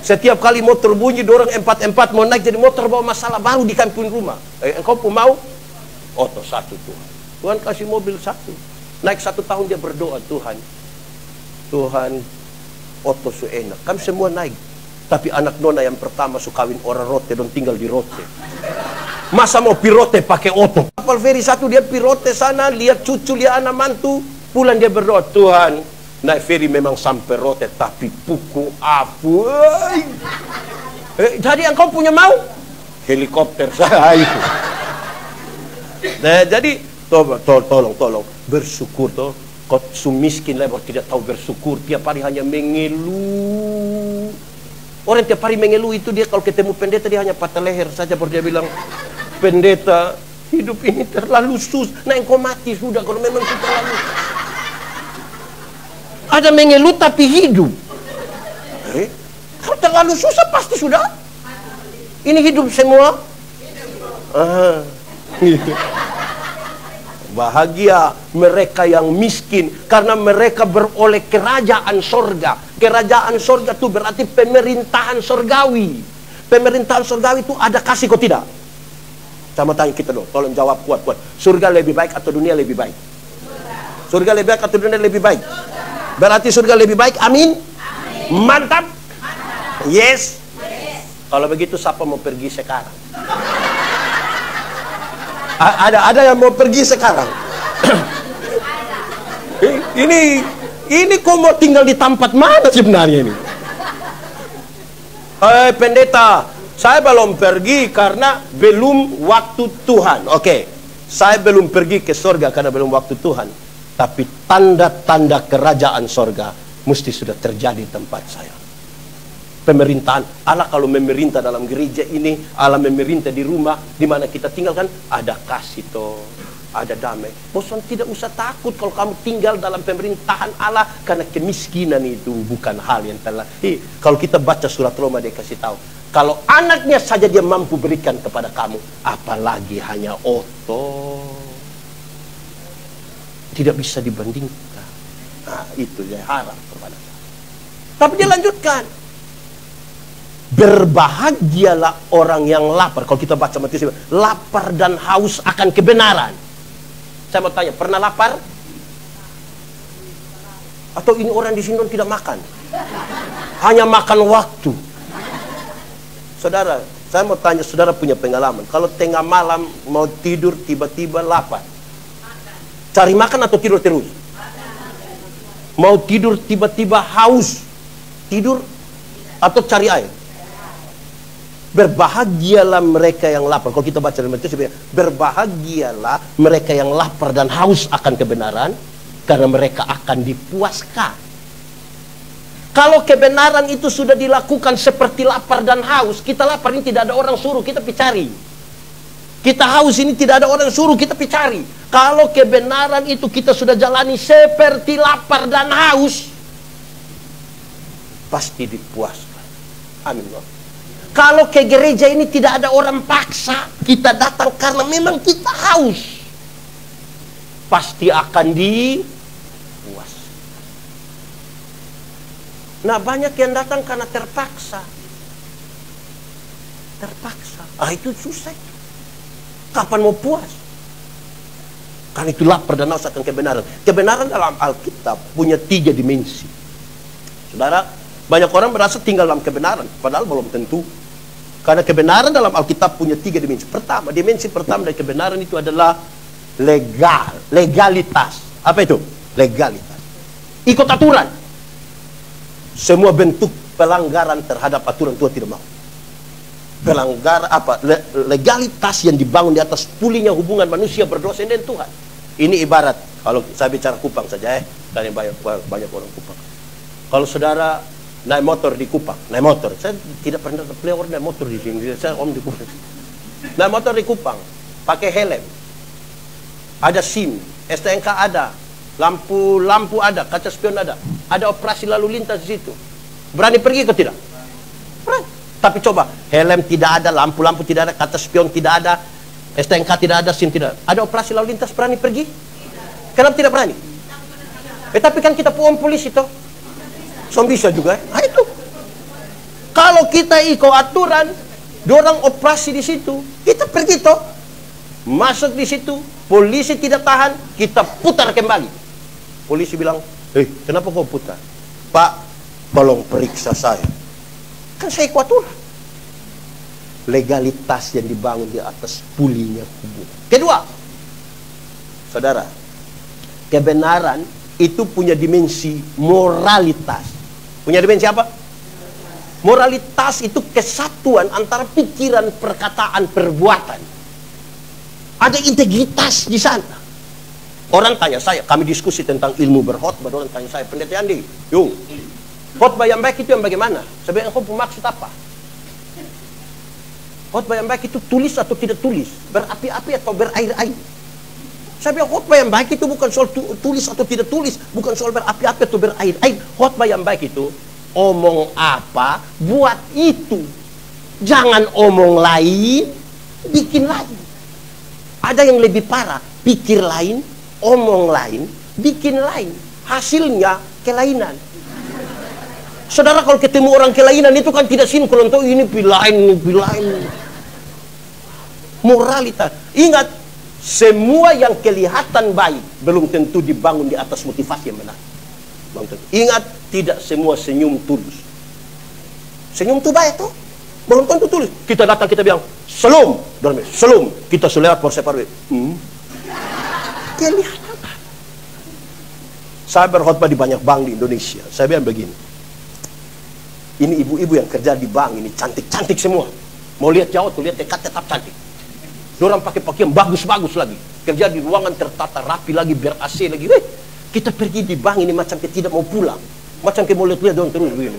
Setiap kali motor bunyi, dorong 4-4 mau naik jadi motor bawa masalah baru di kampung rumah. Engkau pun mau? Oto satu Tuhan. Tuhan kasih mobil satu. Naik 1 tahun dia berdoa, Tuhan, oto su enak. Kami semua naik. Tapi anak nona yang pertama su kawin orang Rote dan tinggal di Rote. Masa mau pirote pakai oto? Kapal feri satu dia pirote sana, lihat cucu, lihat anak mantu. Pulang dia berdoa, Tuhan, naik feri memang sampai Rote tapi puku apu. Jadi engkau punya mau? Helikopter saya itu. Nah, jadi tolong bersyukur toh. Kau miskin lebar tidak tahu bersyukur, tiap hari hanya mengeluh. Orang tiap hari mengeluh itu dia kalau ketemu pendeta dia hanya patah leher saja baru dia bilang, pendeta, hidup ini terlalu susah. Nah, engkau mati sudah kalau memang itu terlalu. Ada mengeluh tapi hidup. Kalau terlalu susah pasti sudah. Ini hidup semua. Bahagia mereka yang miskin karena mereka beroleh kerajaan sorga. Kerajaan sorga itu berarti pemerintahan sorgawi. Pemerintahan sorgawi itu ada kasih kok tidak? Sama tanya kita dong, tolong jawab kuat-kuat. Surga lebih baik atau dunia lebih baik? Surga lebih baik atau dunia lebih baik? Berarti surga lebih baik, amin? Mantap? Yes? Kalau begitu siapa mau pergi sekarang? Ada yang mau pergi sekarang? Ini kok mau tinggal di tempat mana sebenarnya ini? Pendeta, saya belum pergi karena belum waktu Tuhan. Oke, saya belum pergi ke surga karena belum waktu Tuhan. Tapi tanda-tanda kerajaan surga mesti sudah terjadi di tempat saya. Pemerintahan Allah kalau memerintah dalam gereja ini, Allah memerintah di rumah di mana kita tinggal kan ada kasih toh, ada damai. Bosan tidak usah takut kalau kamu tinggal dalam pemerintahan Allah karena kemiskinan itu bukan hal yang telah. Kalau kita baca surat Roma dia kasih tahu, kalau anaknya saja dia mampu berikan kepada kamu, apalagi hanya oto. Tidak bisa dibandingkan. Nah, itu saya harap kepada saya. Tapi dia lanjutkan. Berbahagialah orang yang lapar. Kalau kita baca Matius, lapar dan haus akan kebenaran. Saya mau tanya, pernah lapar? Atau ini orang di sini tidak makan? Hanya makan waktu. Saudara, saya mau tanya, saudara punya pengalaman. Kalau tengah malam mau tidur tiba-tiba lapar. Cari makan atau tidur terus? Mau tidur tiba-tiba haus. Tidur atau cari air? Berbahagialah mereka yang lapar. Kalau kita baca dalam Matius, berbahagialah mereka yang lapar dan haus akan kebenaran, karena mereka akan dipuaskan. Kalau kebenaran itu sudah dilakukan seperti lapar dan haus, kita lapar ini tidak ada orang suruh, kita cari. Kita haus ini tidak ada orang suruh, kita cari. Kalau kebenaran itu kita sudah jalani seperti lapar dan haus, pasti dipuaskan. Amin. Kalau ke gereja ini tidak ada orang paksa, kita datang karena memang kita haus, pasti akan dipuaskan. Nah, banyak yang datang karena terpaksa. Terpaksa. Itu susah. Kapan mau puas? Karena itu lapar dan haus akan kebenaran. Kebenaran dalam Alkitab punya 3 dimensi. Saudara, banyak orang merasa tinggal dalam kebenaran, padahal belum tentu. Karena kebenaran dalam Alkitab punya 3 dimensi. Dimensi pertama dari kebenaran itu adalah legalitas. Apa itu? Legalitas. Ikut aturan. Semua bentuk pelanggaran terhadap aturan Tuhan tidak mau. Pelanggaran legalitas yang dibangun di atas pulihnya hubungan manusia berdosa dengan Tuhan. Ini ibarat, kalau saya bicara Kupang saja kalian banyak orang Kupang. Kalau saudara naik motor di Kupang, naik motor, saya tidak pernah beliau naik motor di sini, saya om di Kupang. Naik motor di Kupang, pakai helm, ada SIM, STNK ada, lampu ada, kaca spion ada operasi lalu lintas di situ. Berani pergi atau tidak? Berani. Tapi coba, helm tidak ada, lampu tidak ada, kaca spion tidak ada, STNK tidak ada, SIM tidak ada. Ada operasi lalu lintas, berani pergi? Kenapa tidak berani? Tapi kan kita om polisi toh. Bisa juga. Itu. Kalau kita ikut aturan, dorang operasi di situ, kita pergi toh. Masuk di situ, polisi tidak tahan, kita putar kembali. Polisi bilang, kenapa kau putar? Pak, tolong periksa saya. Kan saya ikut aturan. Legalitas yang dibangun di atas pulihnya hubungan. Kedua, saudara, kebenaran itu punya dimensi moralitas. Punya dimensi apa? Moralitas itu kesatuan antara pikiran, perkataan, perbuatan. Ada integritas di sana. Orang tanya saya, kami diskusi tentang ilmu berkhotbah, orang tanya saya, Pendeta Andi, khotbah yang baik itu yang bagaimana? Sebenarnya kau maksud apa? Khotbah yang baik itu tulis atau tidak tulis? Berapi-api atau berair-air? Saya bilang khotbah yang baik itu bukan soal tulis atau tidak tulis, bukan soal berapi-api atau berair-air. Khotbah yang baik itu omong apa, buat itu. Jangan omong lain, bikin lain. Ada yang lebih parah, pikir lain, omong lain, bikin lain. Hasilnya kelainan. Saudara, kalau ketemu orang kelainan itu kan tidak sinkron, tuh ini pilain. Moralitas. Ingat, semua yang kelihatan baik belum tentu dibangun di atas motivasi yang benar. Ingat, tidak semua senyum tulus. Senyum itu baik tuh, belum tentu tulus. Kita datang, kita bilang, selum, kita selewat por separuh. Kelihatan. Saya berkhotbah di banyak bank di Indonesia. Saya bilang begini, ini ibu-ibu yang kerja di bank ini cantik-cantik semua. Mau lihat jauh tuh, lihat dekat tetap cantik. Dorang pakai pakaian bagus-bagus lagi. Kerja di ruangan tertata rapi lagi, ber-AC lagi. Kita pergi di bank ini macam kita tidak mau pulang. Macam kita mau lihat-lihat dorang terus begini.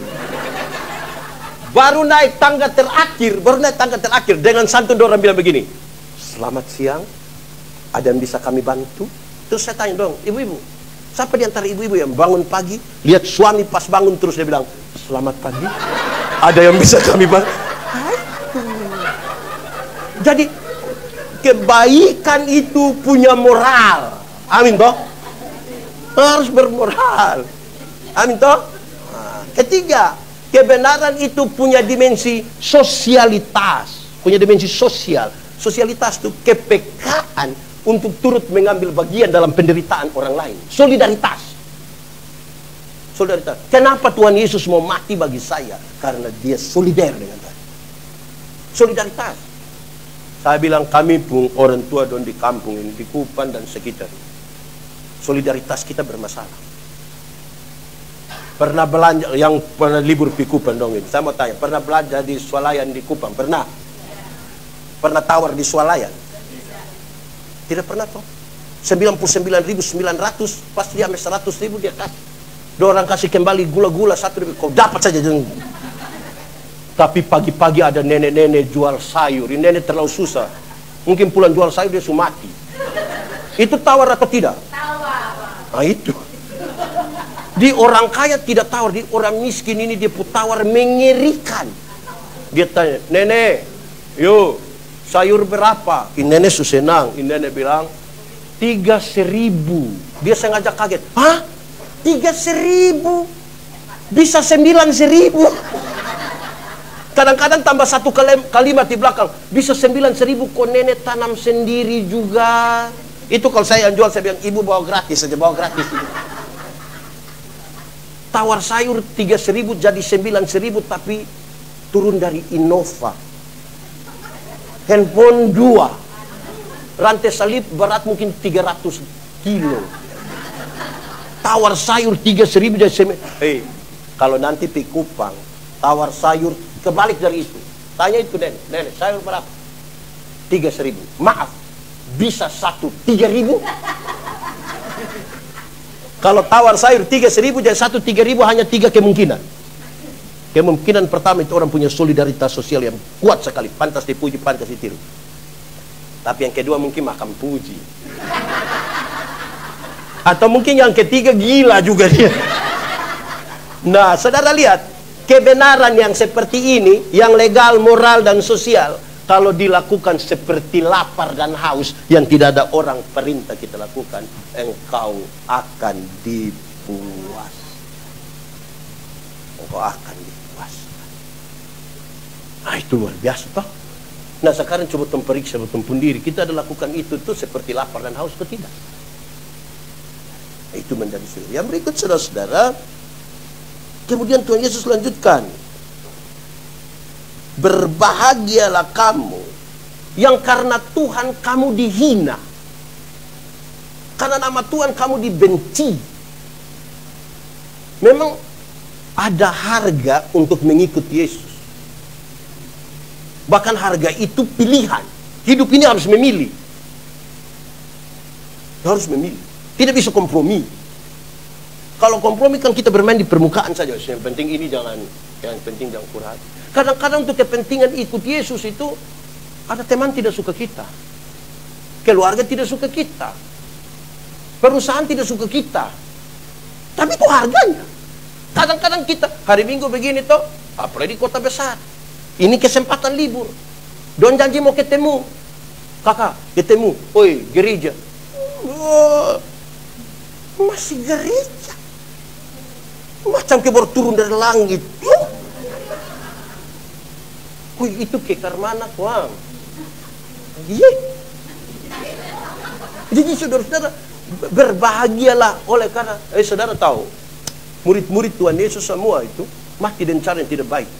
Baru naik tangga terakhir dengan santun dorang bilang begini, selamat siang, ada yang bisa kami bantu? Terus saya tanya dong, ibu-ibu, siapa di antara ibu-ibu yang bangun pagi, lihat suami pas bangun terus dia bilang, selamat pagi, ada yang bisa kami bantu? Jadi kebaikan itu punya moral. Amin toh? Harus bermoral. Amin toh? Ketiga, kebenaran itu punya dimensi sosialitas. Punya dimensi sosial. Sosialitas itu kepekaan untuk turut mengambil bagian dalam penderitaan orang lain. Solidaritas. Kenapa Tuhan Yesus mau mati bagi saya? Karena dia solider dengan saya. Solidaritas. Saya bilang kami pun orang tua don di kampung ini, di Kupang dan sekitar. Solidaritas kita bermasalah. Pernah belanja, yang pernah libur di Kupang dong ini. Saya mau tanya, pernah belanja di swalayan di Kupang? Pernah? Pernah tawar di swalayan? Tidak pernah toh. 99.900 pas dia sampai 100.000 dia kasih. Orang kasih kembali gula-gula 1 ribu, kau dapat saja. Tapi pagi-pagi ada nenek-nenek jual sayur. Ini nenek terlalu susah. Mungkin pulang jual sayur dia sudah mati. Itu tawar atau tidak? Tawar. Nah itu. Di orang kaya tidak tawar, di orang miskin ini dia tawar mengerikan. Dia tanya, nenek, yuk sayur berapa? Ini nenek senang. Ini nenek bilang 3.000. Dia sengaja kaget. Hah? 3.000? Bisa 9.000? Kadang-kadang tambah satu kalimat di belakang. Bisa 9.000 kok nenek tanam sendiri juga. Itu kalau saya yang jual, saya bilang, ibu bawa gratis saja, bawa gratis. Tawar sayur 3.000 jadi 9.000, tapi turun dari Innova. Handphone 2. Rantai salib berat mungkin 300 kilo. Tawar sayur 3.000 jadi 9.000. Kalau nanti di Kupang, tawar sayur kebalik dari itu. Tanya itu nenek, sayur berapa? 3.000. Maaf, bisa 3.000? Kalau tawar sayur 3.000 jadi 3.000, hanya 3 kemungkinan. Kemungkinan pertama itu orang punya solidaritas sosial yang kuat sekali, pantas dipuji, pantas ditiru. Tapi yang kedua mungkin makan puji. Atau mungkin yang ketiga gila juga dia. Nah, saudara lihat, kebenaran yang seperti ini, yang legal, moral, dan sosial, kalau dilakukan seperti lapar dan haus yang tidak ada orang perintah kita lakukan, engkau akan dipuas. Engkau akan dipuas. Nah, itu luar biasa toh. Nah, sekarang coba periksa betul diri, kita ada lakukan itu tuh seperti lapar dan haus atau tidak? Itu menjadi sulit. Yang berikut, saudara-saudara, kemudian Tuhan Yesus lanjutkan, berbahagialah kamu yang karena Tuhan kamu dihina, karena nama Tuhan kamu dibenci. Memang ada harga untuk mengikuti Yesus. Bahkan harga itu pilihan. Hidup ini harus memilih. Harus memilih. Tidak bisa kompromi. Kalau kompromi kan kita bermain di permukaan saja. Yang penting ini jangan, yang penting jangan kurang. Kadang-kadang untuk kepentingan ikut Yesus itu, ada teman tidak suka kita, keluarga tidak suka kita, perusahaan tidak suka kita. Tapi itu harganya. Kadang-kadang kita hari Minggu begini toh, apalagi di kota besar, ini kesempatan libur, don janji mau ketemu kakak, ketemu, oi gereja, masih gereja, macam kebor turun dari langit. Wih, itu kekar mana Tuhan? Iya. Jadi saudara-saudara, berbahagialah oleh karena saudara tahu, murid-murid Tuhan Yesus semua itu mati dengan cara yang tidak baik.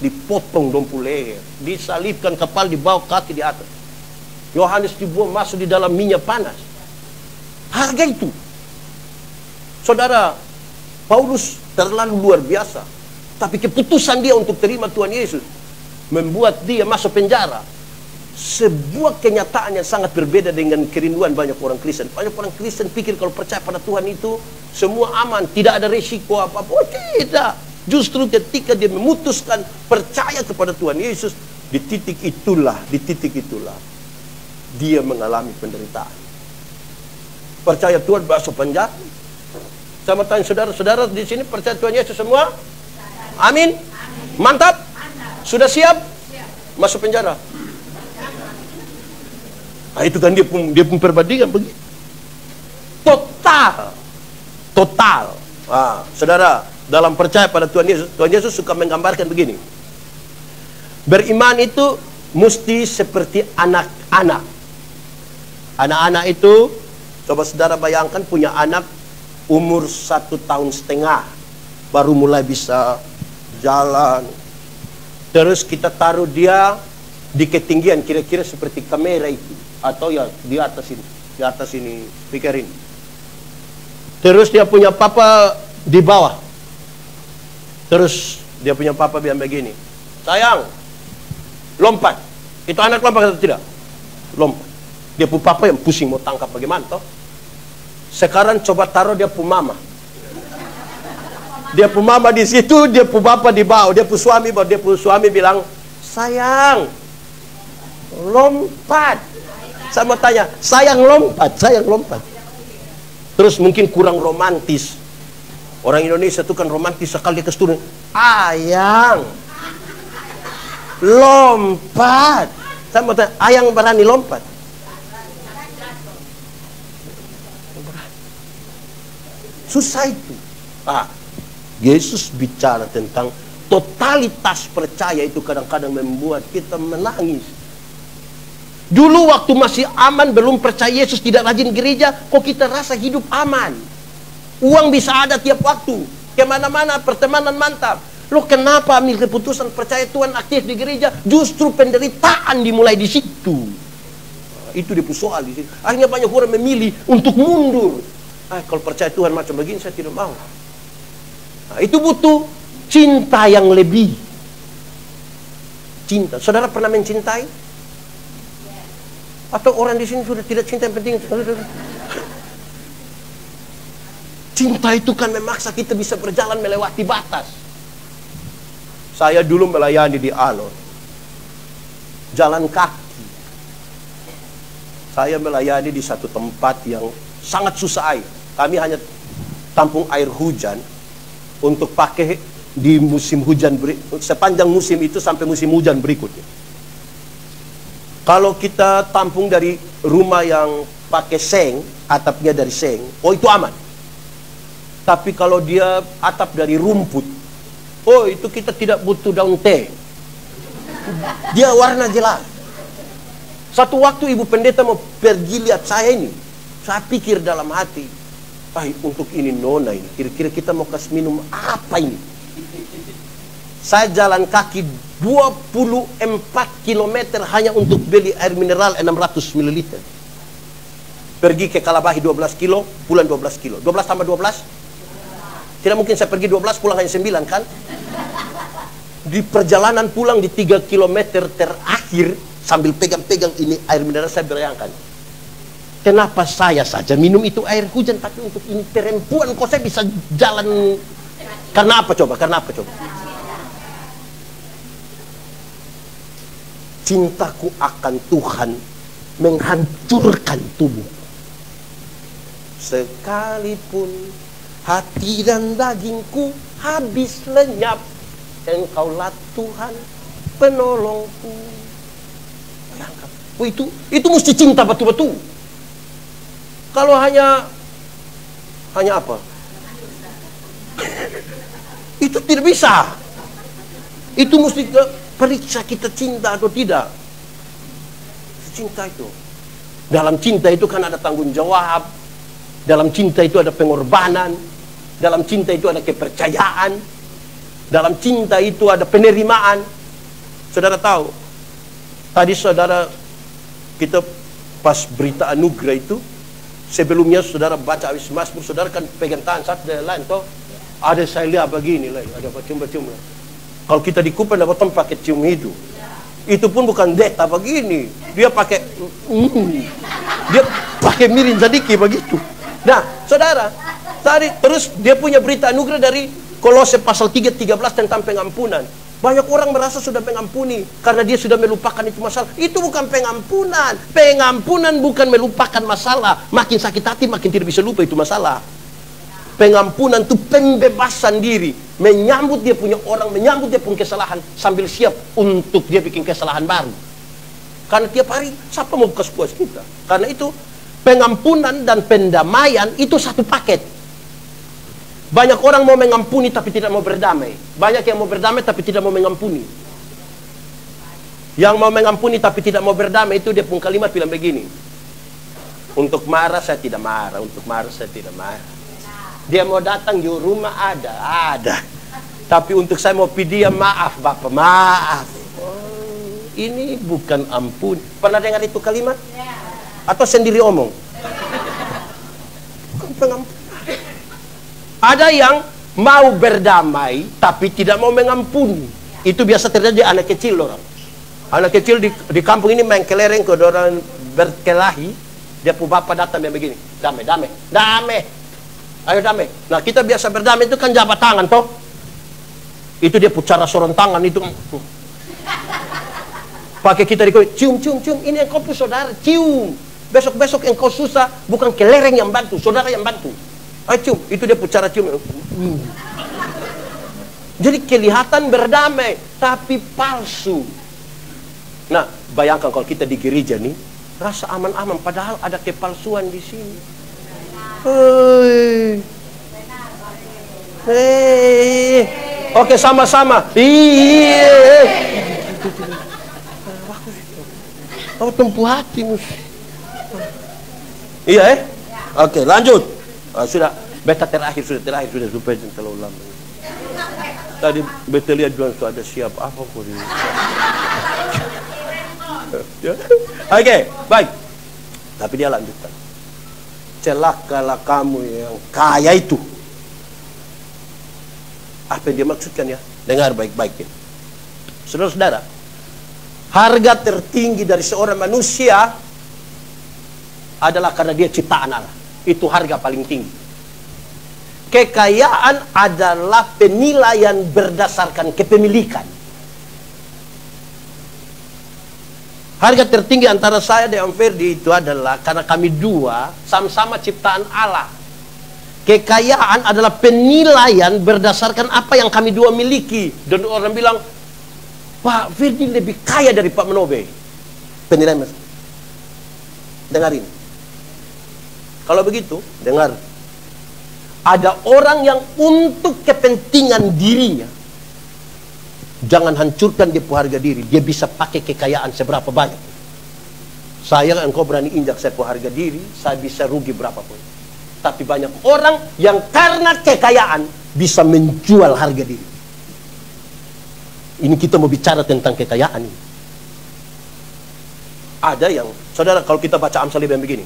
Dipotong dompu leher, disalibkan, kepala dibawa, kaki di atas. Yohanes dibuang masuk di dalam minyak panas. Harga itu. Saudara, Paulus terlalu luar biasa. Tapi keputusan dia untuk terima Tuhan Yesus membuat dia masuk penjara. Sebuah kenyataan yang sangat berbeda dengan kerinduan banyak orang Kristen. Banyak orang Kristen pikir kalau percaya pada Tuhan itu semua aman, tidak ada resiko apa-apa. Oh, tidak. Justru ketika dia memutuskan percaya kepada Tuhan Yesus, di titik itulah dia mengalami penderitaan. Percaya Tuhan masuk penjara. Sama tanya saudara-saudara di sini percaya Tuhan Yesus semua? Amin. Mantap. Sudah siap? Masuk penjara. Nah, itu kan dia pun perbandingan begitu. Total. Nah, saudara, dalam percaya pada Tuhan Yesus suka menggambarkan begini. Beriman itu mesti seperti anak-anak. Anak-anak itu, coba saudara bayangkan punya anak umur 1,5 tahun, baru mulai bisa jalan. Terus kita taruh dia di ketinggian kira-kira seperti kamera itu, atau ya di atas ini speaker ini. Terus dia punya papa di bawah. Terus dia punya papa bilang begini, sayang, lompat. Itu anak lompat atau tidak? Lompat. Dia punya papa yang pusing mau tangkap bagaimana toh. Sekarang coba taruh dia punya mama. Dia pu mama di situ, dia pu bapak di bawah, dia pu suami bawah, dia pu suami bilang, sayang, lompat. Saya mau tanya, sayang lompat, sayang lompat. Terus mungkin kurang romantis. Orang Indonesia itu kan romantis sekali, dia kasih turun, ayang, lompat. Saya mau tanya, ayang berani lompat? Susah itu. Yesus bicara tentang totalitas percaya itu kadang-kadang membuat kita menangis. Dulu waktu masih aman, belum percaya Yesus, tidak rajin gereja, kok kita rasa hidup aman. Uang bisa ada tiap waktu, kemana-mana, pertemanan mantap. Loh kenapa ambil keputusan percaya Tuhan, aktif di gereja? Justru penderitaan dimulai di situ. Itu dia soal di situ. Akhirnya banyak orang memilih untuk mundur. Kalau percaya Tuhan macam begini saya tidak mau. Itu butuh cinta yang lebih. Cinta. Saudara pernah mencintai? Atau orang di sini sudah tidak cinta, yang penting cinta itu kan memaksa kita bisa berjalan melewati batas. Saya dulu melayani di Alor, jalan kaki. Saya melayani di satu tempat yang sangat susah air. Kami hanya tampung air hujan untuk pakai di musim hujan, sepanjang musim itu sampai musim hujan berikutnya. Kalau kita tampung dari rumah yang pakai seng, atapnya dari seng, oh itu aman. Tapi kalau dia atap dari rumput, oh itu kita tidak butuh daun teh. Dia warna jelas. Satu waktu ibu pendeta mau pergi lihat saya ini, saya pikir dalam hati, untuk ini nona ini, kira-kira kita mau kasih minum apa ini? Saya jalan kaki 24 km hanya untuk beli air mineral 600 ml. Pergi ke Kalabahi 12 kilo, pulang 12 kilo. 12 tambah 12? Tidak mungkin saya pergi 12, pulang hanya 9 kan? Di perjalanan pulang di 3 km terakhir, sambil pegang-pegang ini air mineral, saya bayangkan, kenapa saya saja minum itu air hujan, tapi untuk ini perempuan kok saya bisa jalan? Karena apa coba? Karena apa coba? Cintaku akan Tuhan menghancurkan tubuh. Sekalipun hati dan dagingku habis lenyap, Engkaulah Tuhan penolongku. Bayangkan, itu mesti cinta betul-betul. Kalau hanya apa? Itu tidak bisa. Itu mesti periksa kita cinta atau tidak. Cinta itu. Dalam cinta itu kan ada tanggung jawab. Dalam cinta itu ada pengorbanan. Dalam cinta itu ada kepercayaan. Dalam cinta itu ada penerimaan. Saudara tahu, tadi saudara, kita pas berita anugerah itu, sebelumnya saudara baca habis Mazmur, saudara kan pegang tangan satu dan lain toh. Ada saya lihat begini lah, ada cium-cium. Kalau kita di Kupen dapat pakai cium hidung. Itu pun bukan deta begini. Dia pakai dia pakai mirin sedikit begitu. Nah, saudara, tadi terus dia punya berita anugerah dari Kolose pasal 3:13 tentang pengampunan. Banyak orang merasa sudah mengampuni karena dia sudah melupakan itu masalah. Itu bukan pengampunan. Pengampunan bukan melupakan masalah. Makin sakit hati makin tidak bisa lupa itu masalah. Pengampunan itu pembebasan diri, menyambut dia punya orang, menyambut dia punya kesalahan sambil siap untuk dia bikin kesalahan baru. Karena tiap hari siapa mau bekas puas kita? Karena itu pengampunan dan pendamaian itu satu paket. Banyak orang mau mengampuni tapi tidak mau berdamai. Banyak yang mau berdamai tapi tidak mau mengampuni. Yang mau mengampuni tapi tidak mau berdamai itu dia punya kalimat bilang begini, untuk marah saya tidak marah, untuk marah saya tidak marah. Dia mau datang di rumah ada. Tapi untuk saya mau pilih dia, maaf Bapak, maaf. Ini bukan ampun. Pernah dengar itu kalimat? Atau sendiri omong? Bukan pengampunan. Ada yang mau berdamai tapi tidak mau mengampuni. Itu biasa terjadi anak kecil orang. Anak kecil di kampung ini main kelereng ke orang berkelahi. Dia pun bapak datang yang begini, damai. Ayo damai. Nah, kita biasa berdamai itu kan jabat tangan toh. Itu dia pucara sorong tangan itu. Pakai kita di cium. Ini engkau pun saudara, cium. Besok-besok engkau susah, bukan kelereng yang bantu, saudara yang bantu. Ayo cium. Itu dia pucara cium. Jadi kelihatan berdamai, tapi palsu. Nah, bayangkan kalau kita di gereja nih, rasa aman-aman, padahal ada kepalsuan di sini. Oke, sama-sama. Oh, tempuh hati. Iya, Oke, lanjut. Sudah, beta terakhir sudah supaya jangan terlalu lama. Tadi beta lihat jualan itu ada siap apa kok ini. Oke, baik. Tapi dia lanjutkan. Celakalah kamu yang kaya itu. Apa yang dia maksudkan ya? Dengar baik-baik ya. Saudara-saudara, harga tertinggi dari seorang manusia adalah karena dia ciptaan Allah. Itu harga paling tinggi. Kekayaan adalah penilaian berdasarkan kepemilikan. Harga tertinggi antara saya dan Ferdi itu adalah karena kami dua sama-sama ciptaan Allah. Kekayaan adalah penilaian berdasarkan apa yang kami dua miliki. Dan orang bilang, Pak Ferdi lebih kaya dari Pak Menobe. Penilaian mas. Dengarin. Kalau begitu, dengar. Ada orang yang untuk kepentingan dirinya, jangan hancurkan dia harga diri. Dia bisa pakai kekayaan seberapa banyak. Saya, engkau berani injak saya harga diri, saya bisa rugi berapapun. Tapi banyak orang yang karena kekayaan bisa menjual harga diri. Ini kita mau bicara tentang kekayaan ini. Ada yang, saudara, kalau kita baca Amsal yang begini,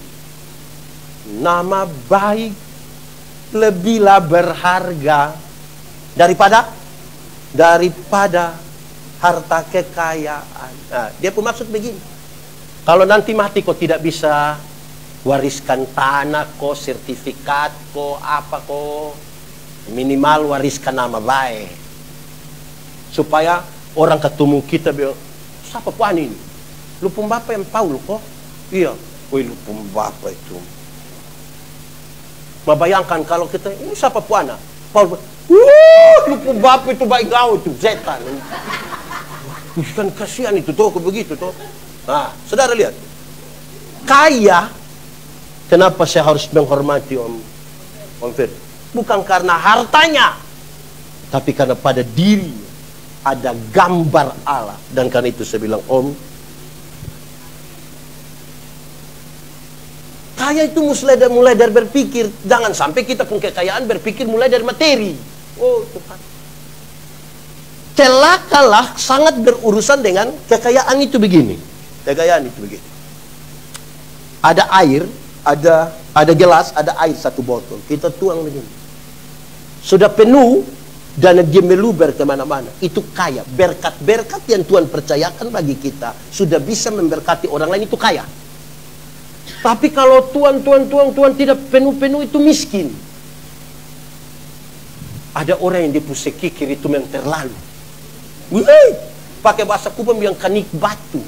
nama baik lebihlah berharga daripada harta kekayaan. Nah, dia pun maksud begini. Kalau nanti mati kok tidak bisa wariskan tanah kok, sertifikat kok, apa kok, minimal wariskan nama baik. Supaya orang ketemu kita bilang, siapa puan ini? Lu pun bapak yang Paul kok? Iya. Woi, lu pun bapak itu. Membayangkan kalau kita, ini siapa puana? Paul, lu pun bapak itu baik kau itu, setan. Kan kasihan itu tuh, begitu tuh. Nah, saudara lihat. Kaya, kenapa saya harus menghormati Om Ferdi? Bukan karena hartanya, tapi karena pada dirinya ada gambar Allah. Dan karena itu saya bilang, Om, kaya itu mulai dari berpikir. Jangan sampai kita pun kekayaan berpikir mulai dari materi. Oh Tuhan. Celakalah sangat berurusan dengan kekayaan itu begini. Kekayaan itu begini. Ada air, ada gelas, ada air satu botol. Kita tuang begini. Sudah penuh dan dia meluber kemana-mana. Itu kaya. Berkat-berkat yang Tuhan percayakan bagi kita sudah bisa memberkati orang lain, itu kaya. Tapi kalau Tuhan tidak penuh-penuh, itu miskin. Ada orang yang dipusik kikir itu yang terlalu. Wih, pakai bahasa Kubang bilang kanik batu.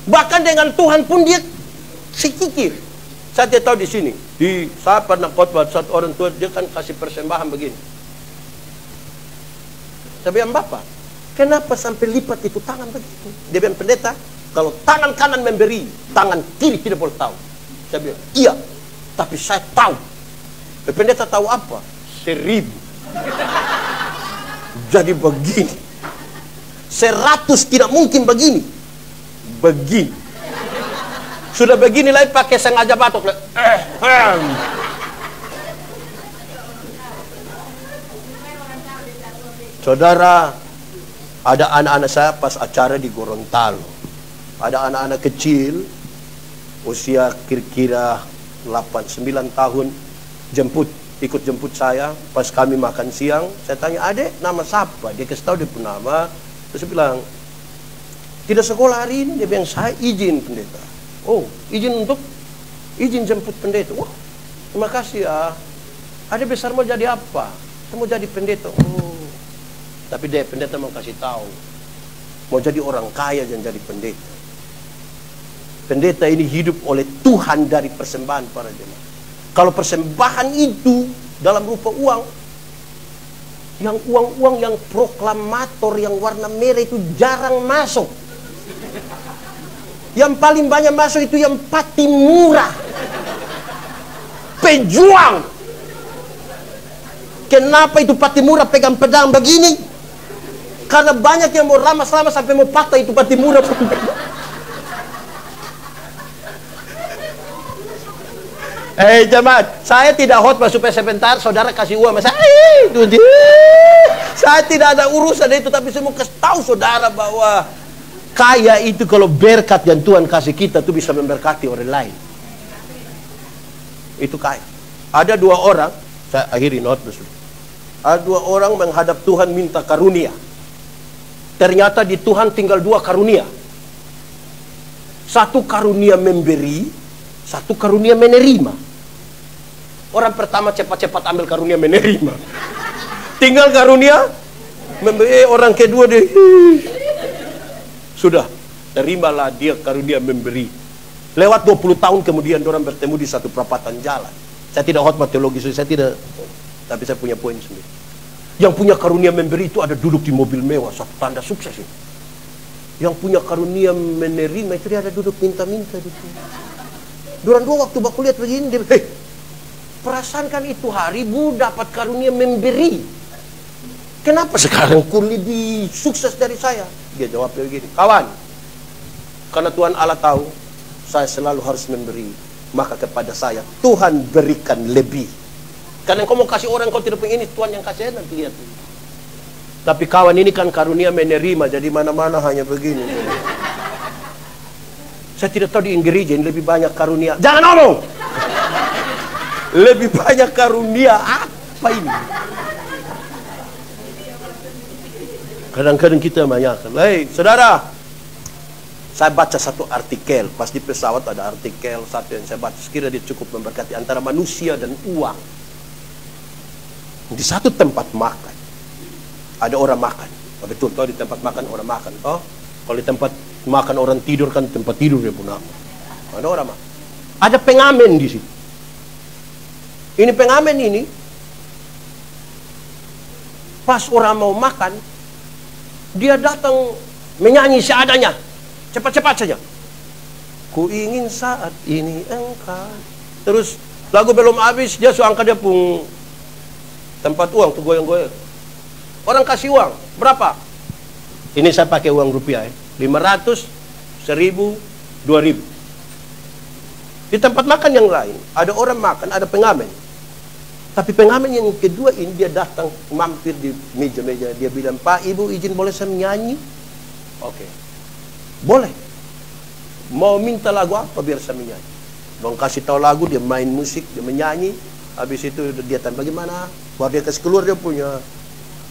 Bahkan dengan Tuhan pun dia sikikir. Saya tidak tahu di sini. Saya pernah khotbah satu orang tua, dia kan kasih persembahan begini. Saya bilang, Bapak, kenapa sampai lipat itu tangan begitu? Dia bilang, pendeta, kalau tangan kanan memberi, tangan kiri tidak boleh tahu. Saya bilang, iya, tapi saya tahu. Pendeta tahu apa? 1000. Jadi begini. 100 tidak mungkin begini. Begini. Sudah begini lagi pakai sengaja batuk. Saudara, ada anak-anak saya pas acara di Gorontalo. Ada anak-anak kecil, usia kira-kira 8-9 tahun, ikut jemput saya. Pas kami makan siang, saya tanya, adek nama siapa? Dia kasih tahu dia pun nama. Terus saya bilang, tidak sekolah hari ini. Dia bilang, saya izin pendeta. Oh, izin jemput pendeta. Wah, terima kasih ya. Adik besar mau jadi apa? Mau jadi pendeta. Oh. Tapi dia pendeta mau kasih tahu, mau jadi orang kaya dan jadi pendeta. Pendeta ini hidup oleh Tuhan dari persembahan para jemaat. Kalau persembahan itu dalam rupa uang, yang uang-uang yang proklamator yang warna merah itu jarang masuk. Yang paling banyak masuk itu yang pati murah, pejuang. Kenapa itu pati murah pegang pedang begini? Karena banyak yang mau ramas-ramas sampai mau patah itu pati murah. Jemaat, saya tidak khotbah supaya sebentar saudara kasih uang saya. Saya tidak ada urusan itu, tapi saya mau kasih tahu saudara bahwa kaya itu kalau berkat yang Tuhan kasih kita tuh bisa memberkati orang lain. Itu kaya. Ada dua orang, saya akhiri khotbah. Ada dua orang menghadap Tuhan minta karunia. Ternyata di Tuhan tinggal dua karunia. Satu karunia memberi, satu karunia menerima. Orang pertama cepat-cepat ambil karunia menerima. Tinggal karunia memberi. Orang kedua dia sudah terimalah dia karunia memberi. Lewat 20 tahun kemudian orang bertemu di satu perapatan jalan. Saya tidak khotbah teologi, saya tidak, tapi saya punya poin sendiri. Yang punya karunia memberi itu ada duduk di mobil mewah, satu tanda sukses itu. Yang punya karunia menerima itu dia ada duduk minta-minta di sini. Durang dua waktu baku lihat begini, dia, perasaan kan itu hari Bu dapat karunia memberi. Kenapa sekarang kau lebih sukses dari saya? Dia jawab begini, kawan, karena Tuhan Allah tahu saya selalu harus memberi, maka kepada saya Tuhan berikan lebih. Karena kau mau kasih orang kau tidak punya ini, Tuhan yang kasih nanti lihat. Tapi kawan ini kan karunia menerima, jadi mana-mana hanya begini. Saya tidak tahu di gereja ini lebih banyak karunia. Jangan ngomong. Lebih banyak karunia apa ini? Kadang-kadang kita menanyakan, "Hei, saudara, saya baca satu artikel, pas di pesawat ada artikel satu yang saya baca, sekiranya dia cukup memberkati antara manusia dan uang. Di satu tempat makan, ada orang makan. Oh, betul, kalau di tempat makan orang makan. Oh, kalau di tempat makan orang tidur kan tempat tidur dia pun apa. Ada orang makan. Ada pengamen di situ. Ini pengamen ini, pas orang mau makan, dia datang menyanyi seadanya, cepat-cepat saja. Ku ingin saat ini engkau. Terus lagu belum habis, dia suruh angkat dia pun tempat uang tuh goyang-goyang. Orang kasih uang berapa? Ini saya pakai uang rupiah, 500, 1000, 2000. Di tempat makan yang lain ada orang makan, ada pengamen. Tapi pengamen yang kedua ini dia datang mampir di meja-meja, dia bilang, "Pak, Ibu izin boleh saya menyanyi?" Oke. Boleh. Mau minta lagu apa biar saya menyanyi? Bang kasih tahu lagu, dia main musik, dia menyanyi. Habis itu dia tanya bagaimana? Baru dia kasih keluar dia punya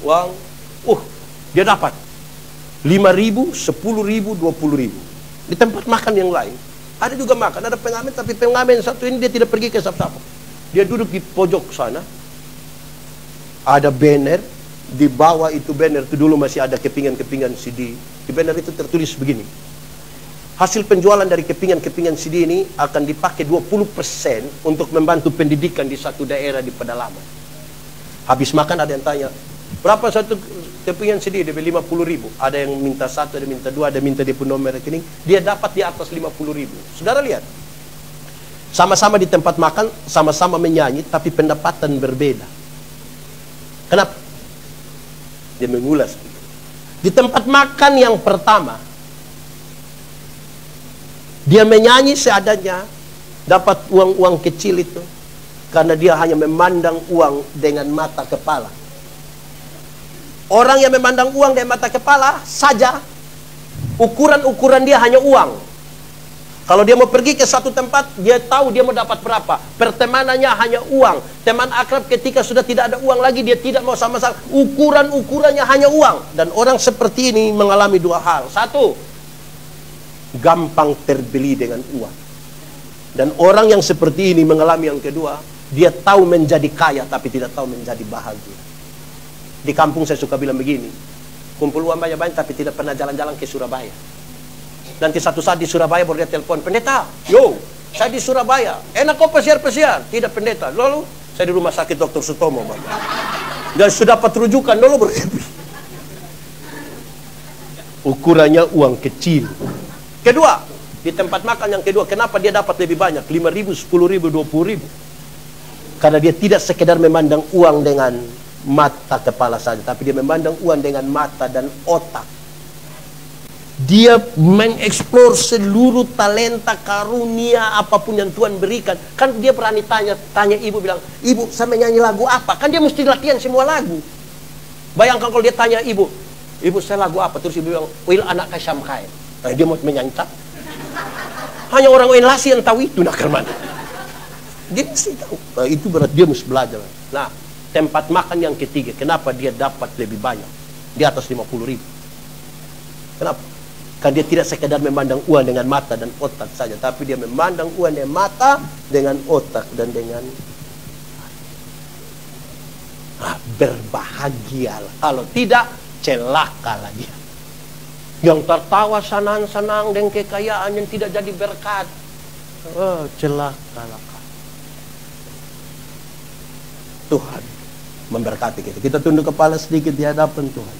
uang. Dia dapat 5.000, 10.000, 20.000. Di tempat makan yang lain ada juga makan, ada pengamen, tapi pengamen satu ini dia tidak pergi ke siapa-siapa. Dia duduk di pojok sana. Ada banner, di bawah itu banner itu dulu masih ada kepingan-kepingan CD. Di banner itu tertulis begini, hasil penjualan dari kepingan-kepingan CD ini akan dipakai 20% untuk membantu pendidikan di satu daerah di pedalaman. Habis makan ada yang tanya, berapa satu kepingan CD? Dia 50.000. Ada yang minta satu, ada yang minta dua, ada yang minta dia pun nomor rekening. Dia dapat di atas 50.000. Saudara lihat, sama-sama di tempat makan, sama-sama menyanyi, tapi pendapatan berbeda. Kenapa? Dia mengulas. Di tempat makan yang pertama, dia menyanyi seadanya, dapat uang-uang kecil itu, karena dia hanya memandang uang dengan mata kepala. Orang yang memandang uang dengan mata kepala saja, ukuran-ukuran dia hanya uang. Kalau dia mau pergi ke satu tempat, dia tahu dia mau dapat berapa. Pertemanannya hanya uang. Teman akrab ketika sudah tidak ada uang lagi, dia tidak mau sama-sama. Ukuran-ukurannya hanya uang. Dan orang seperti ini mengalami dua hal. Satu, gampang terbeli dengan uang. Dan orang yang seperti ini mengalami yang kedua, Dia tahu menjadi kaya, tapi tidak tahu menjadi bahagia. Di kampung saya suka bilang begini, kumpul uang banyak-banyak, tapi tidak pernah jalan-jalan ke Surabaya. Nanti satu saat di Surabaya baru dia telepon, pendeta, yo, saya di Surabaya, enak kok pesiar-pesiar. Tidak pendeta, lalu saya di rumah sakit Dr. Sutomo, Bapak. Dan sudah dapat rujukan, lalu berhappy. Ukurannya uang kecil. Kedua, di tempat makan yang kedua, kenapa dia dapat lebih banyak? 5.000, 10.000, 20.000. Karena dia tidak sekedar memandang uang dengan mata kepala saja, tapi dia memandang uang dengan mata dan otak. Dia mengeksplor seluruh talenta, karunia, apapun yang Tuhan berikan. Kan dia berani tanya ibu, bilang, ibu, saya menyanyi lagu apa? Kan dia mesti latihan semua lagu. Bayangkan kalau dia tanya ibu, ibu, saya lagu apa? Terus ibu bilang, Wil anak kasyam kain. Nah, dia mau menyanyi tak? Hanya orang Wenlasi yang tahu itu, nak kemana? Dia mesti tahu. Nah, itu berarti dia mesti belajar. Nah, tempat makan yang ketiga, kenapa dia dapat lebih banyak? Di atas 50.000. Kenapa? Karena dia tidak sekedar memandang uang dengan mata dan otak saja, tapi dia memandang uang dengan mata, dengan otak, dan dengan berbahagialah. Kalau tidak, celakalah dia. Yang tertawa senang-senang dengan kekayaan yang tidak jadi berkat, celakalah. Tuhan memberkati kita. Kita tunduk kepala sedikit di hadapan Tuhan.